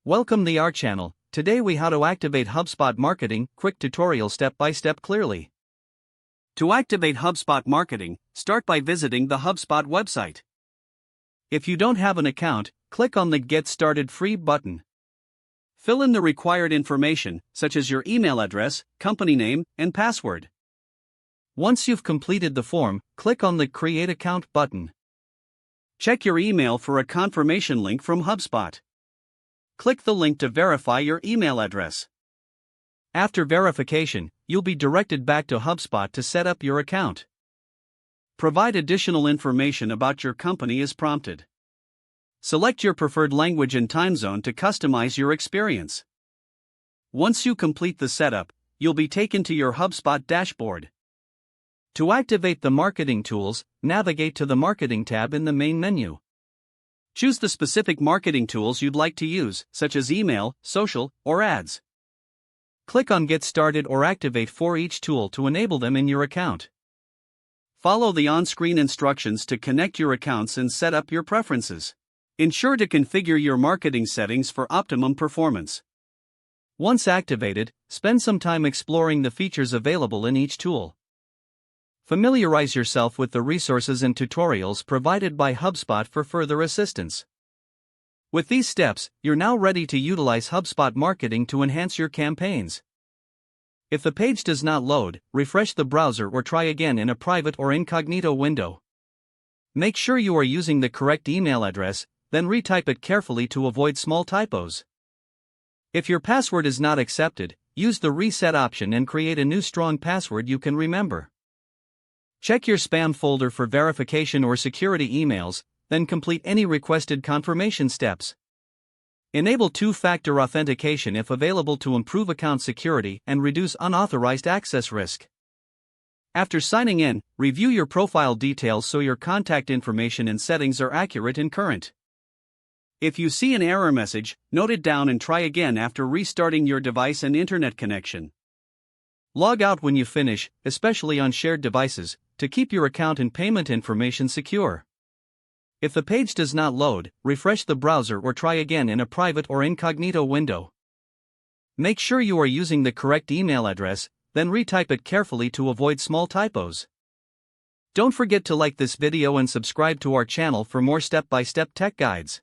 Welcome to our channel. Today we how to activate HubSpot Marketing, quick tutorial step by step clearly. To activate HubSpot Marketing, start by visiting the HubSpot website. If you don't have an account, click on the Get Started Free button. Fill in the required information, such as your email address, company name, and password. Once you've completed the form, click on the Create Account button. Check your email for a confirmation link from HubSpot. Click the link to verify your email address. After verification, you'll be directed back to HubSpot to set up your account. Provide additional information about your company as prompted. Select your preferred language and time zone to customize your experience. Once you complete the setup, you'll be taken to your HubSpot dashboard. To activate the marketing tools, navigate to the Marketing tab in the main menu. Choose the specific marketing tools you'd like to use, such as email, social, or ads. Click on Get Started or Activate for each tool to enable them in your account. Follow the on-screen instructions to connect your accounts and set up your preferences. Ensure to configure your marketing settings for optimum performance. Once activated, spend some time exploring the features available in each tool. Familiarize yourself with the resources and tutorials provided by HubSpot for further assistance. With these steps, you're now ready to utilize HubSpot Marketing to enhance your campaigns. If the page does not load, refresh the browser or try again in a private or incognito window. Make sure you are using the correct email address, then retype it carefully to avoid small typos. If your password is not accepted, use the reset option and create a new strong password you can remember. Check your spam folder for verification or security emails, then complete any requested confirmation steps. Enable two-factor authentication if available to improve account security and reduce unauthorized access risk. After signing in, review your profile details so your contact information and settings are accurate and current. If you see an error message, note it down and try again after restarting your device and internet connection. Log out when you finish, especially on shared devices, to keep your account and payment information secure. If the page does not load, refresh the browser or try again in a private or incognito window. Make sure you are using the correct email address, then retype it carefully to avoid small typos. Don't forget to like this video and subscribe to our channel for more step-by-step tech guides.